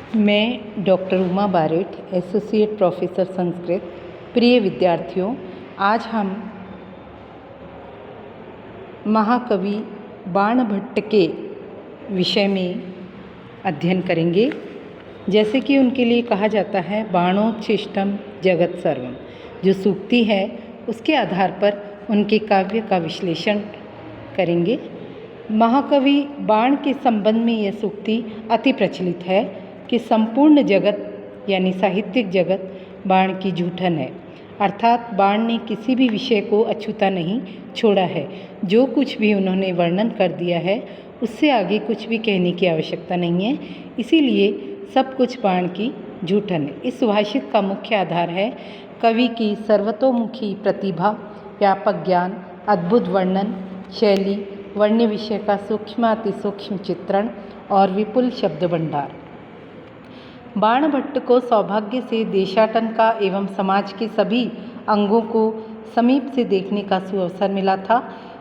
मैं doctor Uma Bareth, associate professor Sanskrit. प्रिय विद्यार्थियों, आज हम महाकवि बाणभट्ट के विषय में अध्ययन करेंगे। जैसे कि उनके लिए कहा जाता है बाणोच्छिष्टम जगत सर्वम, जो सूक्ति है उसके आधार पर उनके काव्य का विश्लेषण करेंगे। महाकवि बाण के संबंध में यह सूक्ति अति प्रचलित है कि संपूर्ण जगत यानी साहित्यिक जगत बाण की जूठन है, अर्थात बाण ने किसी भी विषय को अछूता नहीं छोड़ा है। जो कुछ भी उन्होंने वर्णन कर दिया है उससे आगे कुछ भी कहने की आवश्यकता नहीं है, इसीलिए सब कुछ बाण की जूठन है। इस सुभाषित का मुख्य आधार है कवि की सर्वतोमुखी प्रतिभा, व्यापक ज्ञान, अद्भुत वर्णन शैली, वर्ण्य विषय का सूक्ष्माति सूक्ष्म चित्रण और विपुल शब्द भंडार। बाणभट्ट को सौभाग्य से देशाटन का एवं समाज के सभी अंगों को समीप से देखने का सुअवसर मिला था।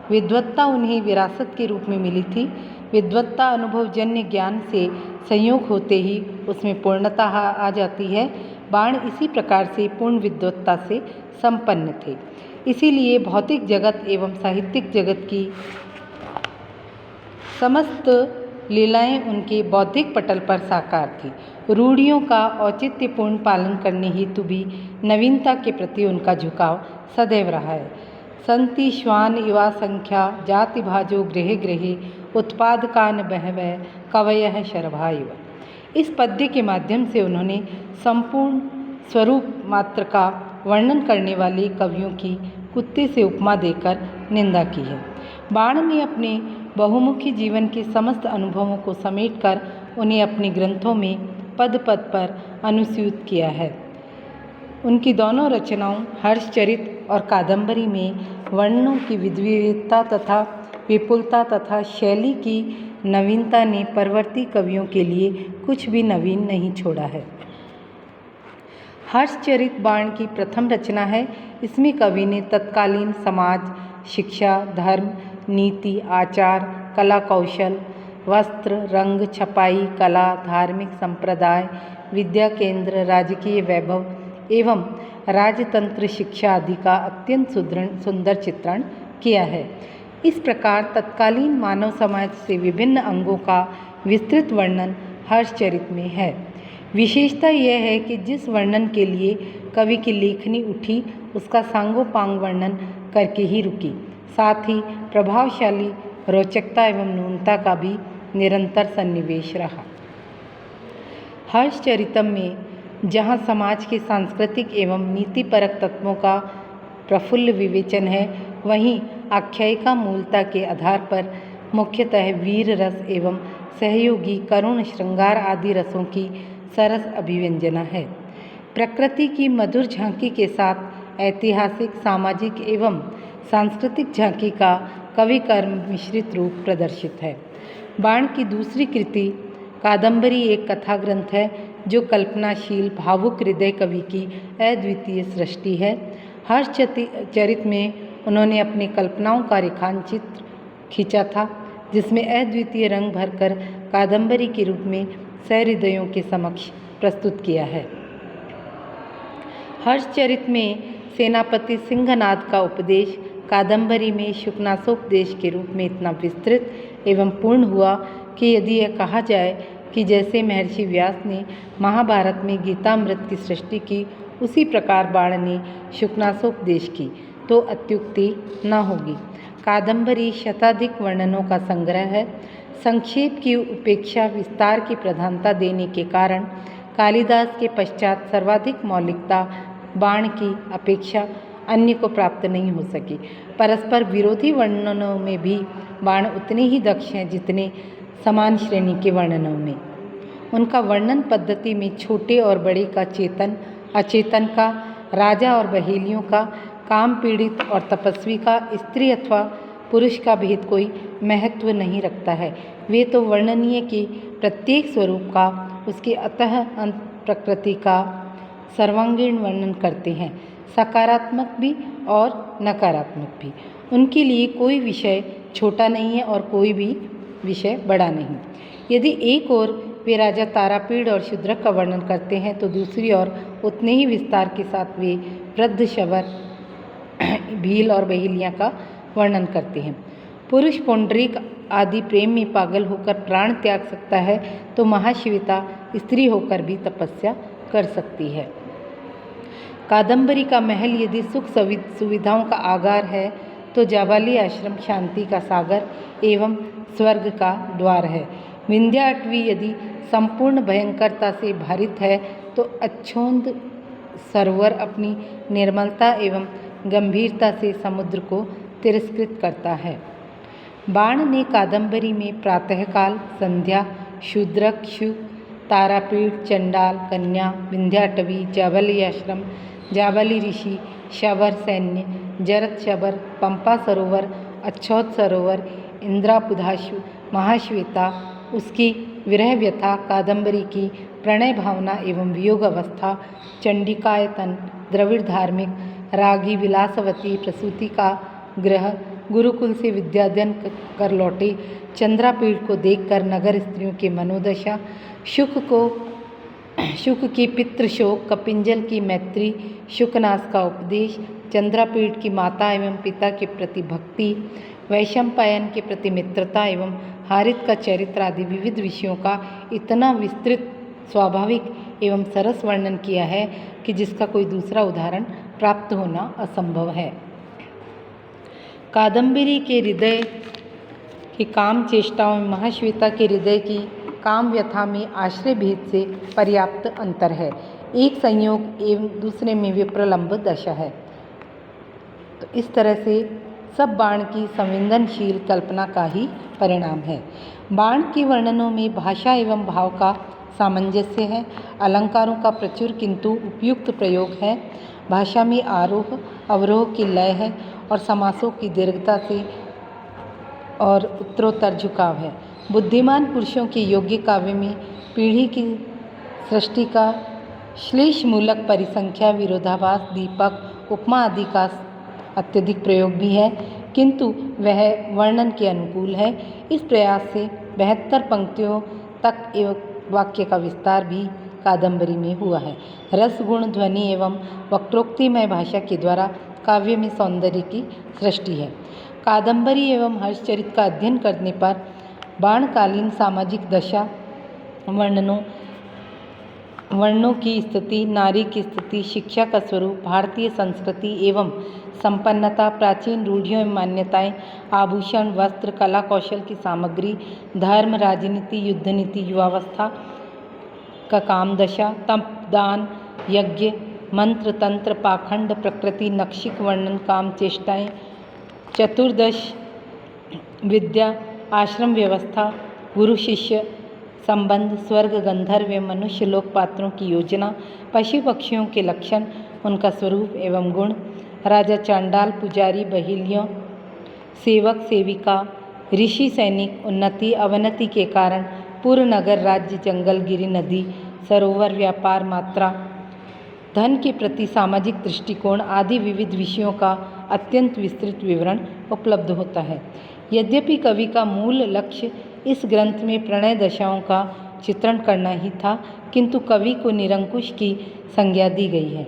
विद्वत्ता उन्हें विरासत के रूप में मिली थी। विद्वत्ता अनुभवजन्य ज्ञान से संयोग होते ही उसमें पूर्णता आ जाती है। बाण इसी प्रकार से पूर्ण विद्वत्ता से संपन्न थे, इसीलिए भौतिक जगत एवं साहित्यिक जगत की समस्त लीलाएं उनके बौद्धिक पटल पर साकार थी। रूढ़ियों का औचित्यपूर्ण पालन करने हेतु भी नवीनता के प्रति उनका झुकाव सदैव रहा है। संति श्वान युवा संख्या जाति भाजो गृहे गृहे उत्पादकान बहवः कवयः शरभा इव। इस पद्य के माध्यम से उन्होंने संपूर्ण स्वरूप मात्र का वर्णन करने वाले कवियों की कुत्ते से उपमा देकर निंदा की है। बाण ने अपने बहुमुखी जीवन के समस्त अनुभवों को समेटकर उन्हें अपने ग्रंथों में पद पद पर अनुस्यूत किया है। उनकी दोनों रचनाओं हर्षचरित और कादंबरी में वर्णनों की विविधता तथा विपुलता तथा शैली की नवीनता ने परवर्ती कवियों के लिए कुछ भी नवीन नहीं छोड़ा है। हर्षचरित बाण की प्रथम रचना है। इसमें कवि ने तत्कालीन समाज, शिक्षा, धर्म, नीति, आचार, कला कौशल, वस्त्र, रंग, छपाई, कला, धार्मिक संप्रदाय, विद्या केंद्र, राजकीय वैभव एवं राजतंत्र शिक्षा आदि का अत्यंत सुंदर चित्रण किया है। इस प्रकार तत्कालीन मानव समाज से विभिन्न अंगों का विस्तृत वर्णन हर्षचरित में है। विशेषता यह है कि जिस वर्णन के लिए कवि की लेखनी उठी उसका सांगोपांग वर्णन करके ही रुकी, साथ ही प्रभावशाली रोचकता एवं न्यूनता का भी निरंतर सन्निवेश रहा। हर्षचरितम में जहाँ समाज के सांस्कृतिक एवं नीतिपरक तत्वों का प्रफुल्ल विवेचन है, वहीं आख्यायिका मूलता के आधार पर मुख्यतः वीर रस एवं सहयोगी करुण श्रृंगार आदि रसों की सरस अभिव्यंजना है। प्रकृति की मधुर झांकी के साथ ऐतिहासिक, सामाजिक एवं सांस्कृतिक झांकी का कवि कर्म मिश्रित रूप प्रदर्शित है। बाण की दूसरी कृति कादंबरी एक कथा ग्रंथ है जो कल्पनाशील भावुक हृदय कवि की अद्वितीय सृष्टि है। हर्षचरित में उन्होंने अपनी कल्पनाओं का रेखांचित्र खींचा था, जिसमें अद्वितीय रंग भरकर कादंबरी के रूप में सहृदयों के समक्ष प्रस्तुत किया है। हर्षचरित में सेनापति सिंहनाद का उपदेश कादंबरी में शुकनासोपदेश के रूप में इतना विस्तृत एवं पूर्ण हुआ कि यदि यह कहा जाए कि जैसे महर्षि व्यास ने महाभारत में गीतामृत की सृष्टि की, उसी प्रकार बाण ने शुकनासोपदेश की, तो अत्युक्ति न होगी। कादंबरी शताधिक वर्णनों का संग्रह है। संक्षेप की उपेक्षा विस्तार की प्रधानता देने के कारण कालिदास के पश्चात सर्वाधिक मौलिकता बाण की अपेक्षा अन्य को प्राप्त नहीं हो सकी। परस्पर विरोधी वर्णनों में भी बाण उतने ही दक्ष हैं जितने समान श्रेणी के वर्णनों में। उनका वर्णन पद्धति में छोटे और बड़े का, चेतन अचेतन का, राजा और बहेलियों का, काम पीड़ित और तपस्वी का, स्त्री अथवा पुरुष का भेद कोई महत्व नहीं रखता है। वे तो वर्णनीय के प्रत्येक स्वरूप का, उसके अतः अंत प्रकृति का सर्वांगीण वर्णन करते हैं, सकारात्मक भी और नकारात्मक भी। उनके लिए कोई विषय छोटा नहीं है और कोई भी विषय बड़ा नहीं। यदि एक ओर वे राजा तारापीड़ और शूद्रक का वर्णन करते हैं, तो दूसरी ओर उतने ही विस्तार के साथ वे वृद्ध, शबर, भील और बहेलियाँ का वर्णन करते हैं। पुरुष पौंडरिक आदि प्रेम में पागल होकर प्राण त्याग सकता है, तो महाश्वेता स्त्री होकर भी तपस्या कर सकती है। कादम्बरी का महल यदि सुख सुविधाओं का आगार है, तो जाबाली आश्रम शांति का सागर एवं स्वर्ग का द्वार है। विंध्याटवी यदि संपूर्ण भयंकरता से भारित है, तो अच्छोंद सरोवर अपनी निर्मलता एवं गंभीरता से समुद्र को तिरस्कृत करता है। बाण ने कादम्बरी में प्रातःकाल, संध्या, शूद्रक, शुक, तारापीड़, चंडाल, कन्या, विंध्याटवी, जाबाली आश्रम, जाबाली ऋषि, शबर सैन्य, जरत शबर, पंपा सरोवर, अच्छौत सरोवर, इंद्रापुधाशु, महाश्वेता, उसकी विरह व्यथा, कादम्बरी की प्रणय भावना एवं वियोग अवस्था, चंडिकायतन, द्रविड़ धार्मिक, रागी विलासवती, प्रसूति का ग्रह, गुरुकुल से विद्याध्ययन कर लौटे, चंद्रापीड़ को देखकर नगर स्त्रियों की मनोदशा, शुक की पितृशोक, कपिंजल की मैत्री, शुकनास का उपदेश, चंद्रापीड़ की माता एवं पिता के प्रति भक्ति, वैशंपायन के प्रति मित्रता एवं हारित का चरित्र आदि विविध विषयों का इतना विस्तृत, स्वाभाविक एवं सरस वर्णन किया है कि जिसका कोई दूसरा उदाहरण प्राप्त होना असंभव है। कादम्बरी के हृदय की काम चेष्टाओं में महाश्वेता के हृदय की काम व्यथा में आश्रय भेद से पर्याप्त अंतर है। एक संयोग एवं दूसरे में विप्रलंब दशा है। तो इस तरह से सब बाण की संवेदनशील कल्पना का ही परिणाम है। बाण के वर्णनों में भाषा एवं भाव का सामंजस्य है। अलंकारों का प्रचुर किंतु उपयुक्त प्रयोग है। भाषा में आरोह अवरोह की लय है और समासों की दीर्घता से और उत्तरोत्तर झुकाव है। बुद्धिमान पुरुषों के योग्य काव्य में पीढ़ी की सृष्टि का श्लेषमूलक परिसंख्या, विरोधाभास, दीपक, उपमा आदि का अत्यधिक प्रयोग भी है, किंतु वह वर्णन के अनुकूल है। इस प्रयास से 72 पंक्तियों तक एवं वाक्य का विस्तार भी कादम्बरी में हुआ है। रस, गुण, ध्वनि एवं वक्रोक्तिमय भाषा के द्वारा काव्य में सौंदर्य की सृष्टि है। कादम्बरी एवं हर्षचरित का अध्ययन करने पर बाणकालीन सामाजिक दशा, वर्णों की स्थिति, नारी की स्थिति, शिक्षा का स्वरूप, भारतीय संस्कृति एवं संपन्नता, प्राचीन रूढ़ियों एवं मान्यताएं, आभूषण, वस्त्र, कला कौशल की सामग्री, धर्म, राजनीति, युद्ध नीति, युवावस्था का काम दशा, तप, दान, यज्ञ, मंत्र, तंत्र, पाखंड, प्रकृति, नक्षिक वर्णन, काम चेष्टाएं, चतुर्दश विद्या, आश्रम व्यवस्था, गुरु शिष्य संबंध, स्वर्ग, गंधर्व एवं मनुष्य लोक पात्रों की योजना, पशु पक्षियों के लक्षण, उनका स्वरूप एवं गुण, राजा, चांडाल, पुजारी, बहेलियों, सेवक, सेविका, ऋषि, सैनिक, उन्नति अवनति के कारण, पूर्व, नगर, राज्य, जंगल, गिरि, नदी, सरोवर, व्यापार, मात्रा, धन के प्रति सामाजिक दृष्टिकोण आदि विविध विषयों का अत्यंत विस्तृत विवरण उपलब्ध होता है। यद्यपि कवि का मूल लक्ष्य इस ग्रंथ में प्रणय दशाओं का चित्रण करना ही था, किंतु कवि को निरंकुश की संज्ञा दी गई है।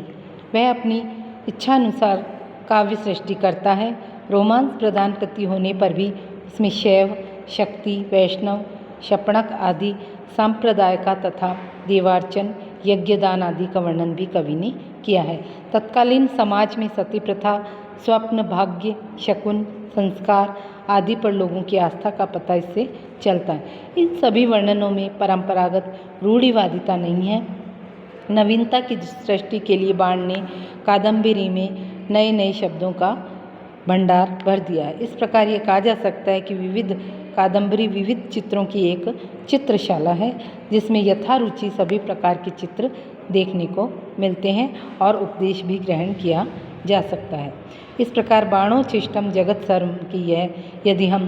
वह अपनी इच्छानुसार काव्य सृष्टि करता है। रोमांस प्रधान कृति होने पर भी उसमें शैव, शक्ति, वैष्णव, शपणक आदि संप्रदाय का तथा देवार्चन, यज्ञदान आदि का वर्णन भी कवि ने किया है। तत्कालीन समाज में सती प्रथा, स्वप्न, भाग्य, शकुन, संस्कार आदि पर लोगों की आस्था का पता इससे चलता है। इन सभी वर्णनों में परंपरागत रूढ़िवादिता नहीं है। नवीनता की सृष्टि के लिए बाण ने कादम्बरी में नए नए शब्दों का भंडार भर दिया है। इस प्रकार ये कहा जा सकता है कि कादम्बरी विविध चित्रों की एक चित्रशाला है, जिसमें यथारुचि सभी प्रकार के चित्र देखने को मिलते हैं और उपदेश भी ग्रहण किया जा सकता है। इस प्रकार बाणोचिष्टम जगत सर्व की यदि हम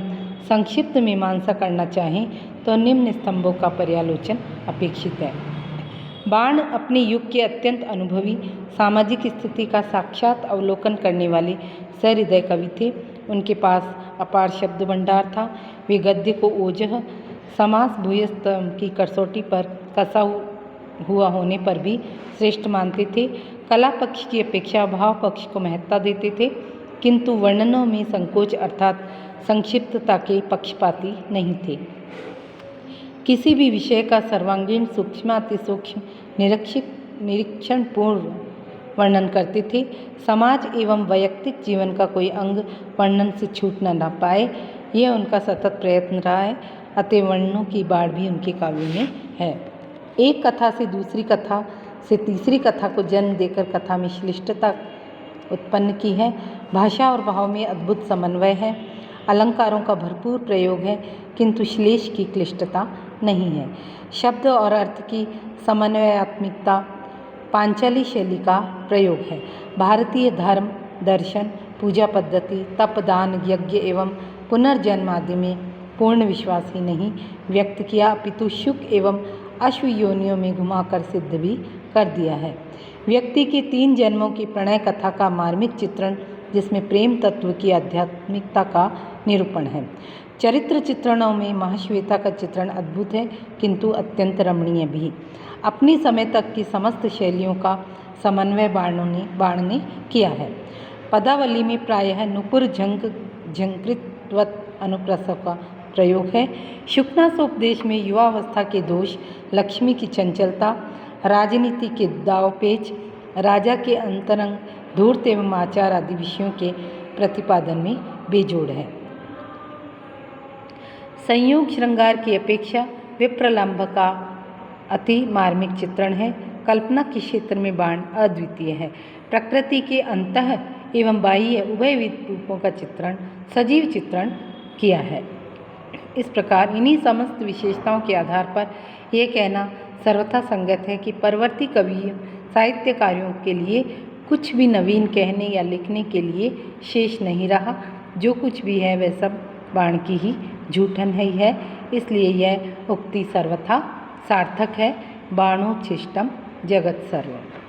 संक्षिप्त मीमांसा करना चाहें तो निम्न स्तंभों का पर्यालोचन अपेक्षित है। बाण अपने युग के अत्यंत अनुभवी, सामाजिक स्थिति का साक्षात अवलोकन करने वाले सहृदय कवि थे। उनके पास अपार शब्द भंडार था। वे गद्य को ओजः, समास भूयस्थ की कसौटी पर कसा हुआ होने पर भी श्रेष्ठ मानते थे। कला पक्ष की अपेक्षा भाव पक्ष को महत्ता देते थे, किंतु वर्णनों में संकोच अर्थात संक्षिप्तता के पक्षपाती नहीं थे। किसी भी विषय का सर्वांगीण सूक्ष्माति सूक्ष्म निरीक्षण पूर्ण वर्णन करते थे। समाज एवं वैयक्तिक जीवन का कोई अंग वर्णन से छूट न पाए, यह उनका सतत प्रयत्न रहा है। अतः वर्णनों की बाढ़ भी उनके काव्य में है। एक कथा से दूसरी कथा से तीसरी कथा को जन्म देकर कथा में श्लिष्टता उत्पन्न की है। भाषा और भाव में अद्भुत समन्वय है, अलंकारों का भरपूर प्रयोग है, किंतु श्लेष की क्लिष्टता नहीं है। शब्द और अर्थ की समन्वयात्मकता पांचाली शैली का प्रयोग है। भारतीय धर्म, दर्शन, पूजा पद्धति, तप, दान, यज्ञ एवं पुनर्जन्म आदि में पूर्ण विश्वास ही नहीं व्यक्त किया, अपितु शुक एवं अश्व योनियों में घुमाकर सिद्ध भी कर दिया है। व्यक्ति के 3 जन्मों की प्रणय कथा का मार्मिक चित्रण, जिसमें प्रेम तत्व की आध्यात्मिकता का निरूपण है। चरित्र चित्रणों में महाश्वेता का चित्रण अद्भुत है, किंतु अत्यंत रमणीय भी। अपनी समय तक की समस्त शैलियों का समन्वय बाण ने किया है। पदावली में प्रायः नुपुर झंकृतवत अनुप्रस्थ का प्रयोग है। शुकनासोपदेश में युवावस्था के दोष, लक्ष्मी की चंचलता, राजनीति के दावपेच, राजा के अंतरंग, धूर्त एवं आचार आदि विषयों के प्रतिपादन में बेजोड़ है। संयोग श्रृंगार की अपेक्षा विप्रलंभ का अति मार्मिक चित्रण है। कल्पना के क्षेत्र में बाण अद्वितीय है। प्रकृति के अंतः एवं बाह्य उभयविध रूपों का चित्रण, सजीव चित्रण किया है। इस प्रकार इन्हीं समस्त विशेषताओं के आधार पर यह कहना सर्वथा संगत है कि परवर्ती कवियों, साहित्यकारों के लिए कुछ भी नवीन कहने या लिखने के लिए शेष नहीं रहा। जो कुछ भी है वह सब बाण की ही जूठन ही है। इसलिए यह उक्ति सर्वथा सार्थक है। बाणोच्छिष्टम जगत सर्वम।